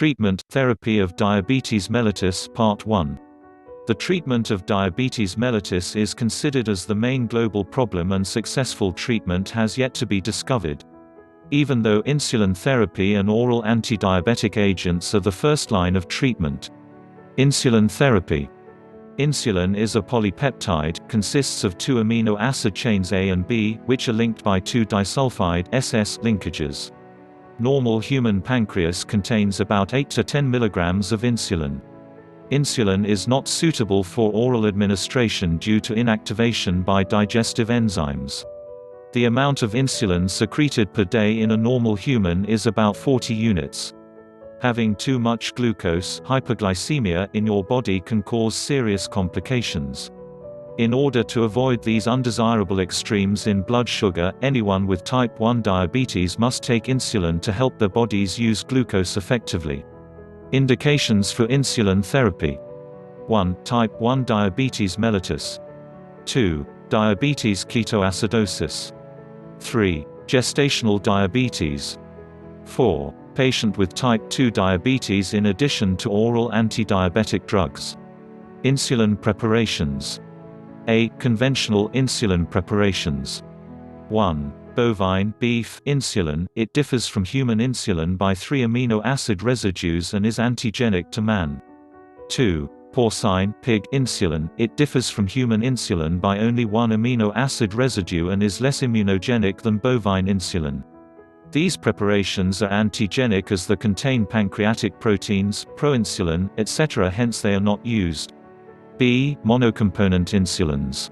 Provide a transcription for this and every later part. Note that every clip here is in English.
Treatment, Therapy of Diabetes mellitus Part 1. The treatment of diabetes mellitus is considered as the main global problem, and successful treatment has yet to be discovered. Even though insulin therapy and oral antidiabetic agents are the first line of treatment. Insulin therapy. Insulin is a polypeptide, consists of two amino acid chains A and B, which are linked by two disulfide SS linkages. Normal human pancreas contains about 8 to 10 mg of insulin. Insulin is not suitable for oral administration due to inactivation by digestive enzymes. The amount of insulin secreted per day in a normal human is about 40 units. Having too much glucose, hyperglycemia, in your body can cause serious complications. In order to avoid these undesirable extremes in blood sugar, anyone with type 1 diabetes must take insulin to help their bodies use glucose effectively. Indications for insulin therapy. 1. Type 1 diabetes mellitus. 2. Diabetes ketoacidosis. 3. Gestational diabetes. 4. Patient with type 2 diabetes in addition to oral antidiabetic drugs. Insulin preparations. A. Conventional insulin preparations. 1. Bovine beef insulin. It differs from human insulin by 3 amino acid residues and is antigenic to man. 2. Porcine pig insulin. It differs from human insulin by only 1 amino acid residue and is less immunogenic than bovine insulin. These preparations are antigenic as they contain pancreatic proteins, proinsulin, etc., hence they are not used. B. Monocomponent insulins.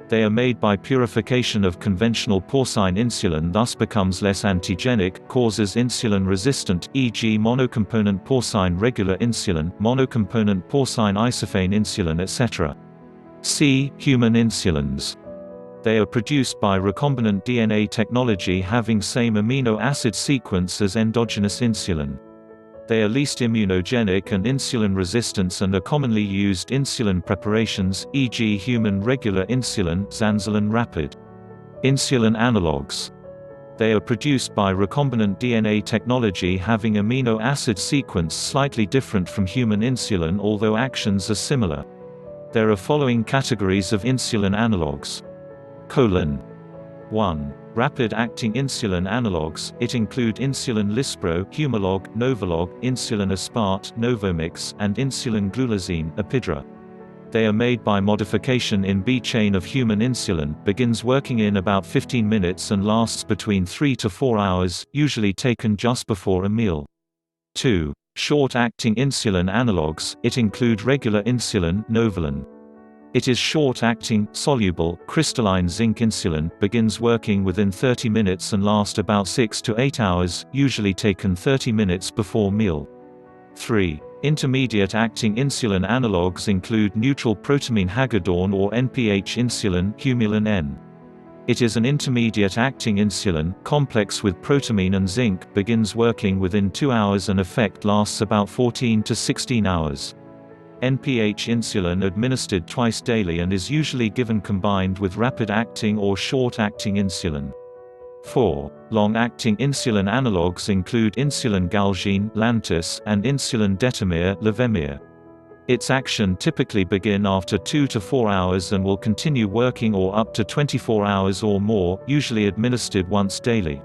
They are made by purification of conventional porcine insulin, thus becomes less antigenic, causes insulin resistant, e.g. monocomponent porcine regular insulin, monocomponent porcine isophane insulin, etc. C. Human insulins. They are produced by recombinant DNA technology having same amino acid sequence as endogenous insulin. They are least immunogenic and insulin resistance and are commonly used insulin preparations, e.g. human regular insulin, Zanzaline Rapid. Insulin analogues. They are produced by recombinant DNA technology having amino acid sequence slightly different from human insulin, although actions are similar. There are following categories of insulin analogues. 1. Rapid-acting insulin analogues. It include insulin Lispro, Humalog, Novolog, insulin Aspart, Novomix, and insulin Glulazine, Apidra. They are made by modification in B chain of human insulin, begins working in about 15 minutes and lasts between 3 to 4 hours, usually taken just before a meal. 2. Short-acting insulin analogues. It include regular insulin, Novolin. It is short-acting, soluble, crystalline zinc insulin, begins working within 30 minutes and lasts about 6 to 8 hours, usually taken 30 minutes before meal. 3. Intermediate-acting insulin analogues include neutral protamine Hagedorn or NPH insulin, Humulin N. It is an intermediate-acting insulin, complex with protamine and zinc, begins working within 2 hours and effect lasts about 14 to 16 hours. NPH insulin administered twice daily and is usually given combined with rapid-acting or short-acting insulin. 4. Long-acting insulin analogues include insulin Galgene, Lantus, and insulin Detamir, Levemir. Its action typically begin after 2 to 4 hours and will continue working or up to 24 hours or more, usually administered once daily.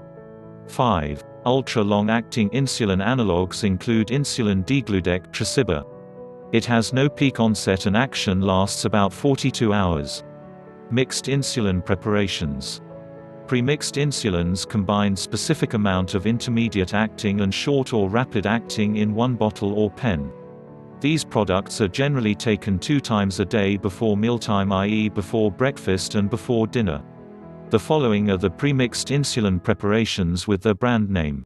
5. Ultra-long-acting insulin analogues include insulin Degludec, Tresiba. It has no peak onset and action lasts about 42 hours. Mixed insulin preparations. Pre-mixed insulins combine specific amount of intermediate-acting and short or rapid-acting in one bottle or pen. These products are generally taken 2 times a day before mealtime, i.e. before breakfast and before dinner. The following are the pre-mixed insulin preparations with their brand name.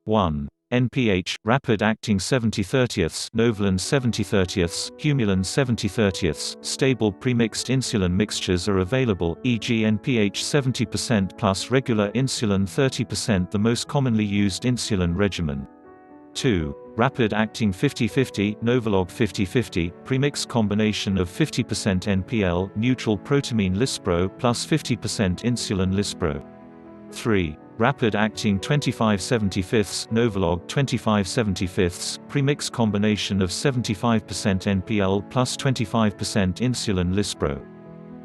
1. NPH, rapid-acting 70/30ths, Novolin 70/30ths, Humulin 70/30ths. Stable premixed insulin mixtures are available, e.g. NPH 70% plus regular insulin 30%, the most commonly used insulin regimen. 2. Rapid-acting 50/50, Novolog 50/50, premixed combination of 50% NPL, neutral protamine Lispro plus 50% insulin Lispro. 3. Rapid-acting 25/75 Novolog 25/75 premix combination of 75% NPL plus 25% insulin lispro.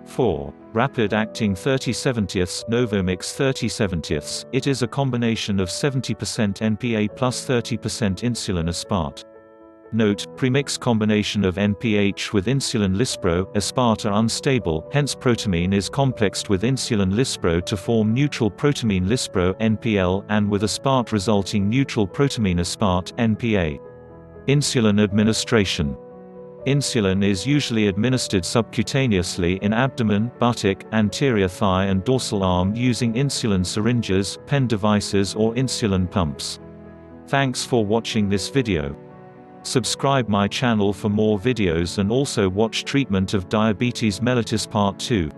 4. Rapid-acting 30/70 Novomix 30/70. It is a combination of 70% NPA plus 30% insulin aspart. Note, premix combination of NPH with insulin lispro, aspart are unstable, hence protamine is complexed with insulin lispro to form neutral protamine lispro (NPL) and with aspart resulting neutral protamine aspart (NPA). Insulin administration. Insulin is usually administered subcutaneously in abdomen, buttock, anterior thigh and dorsal arm using insulin syringes, pen devices or insulin pumps. Thanks for watching this video. Subscribe my channel for more videos and also watch Treatment of Diabetes Mellitus Part 2.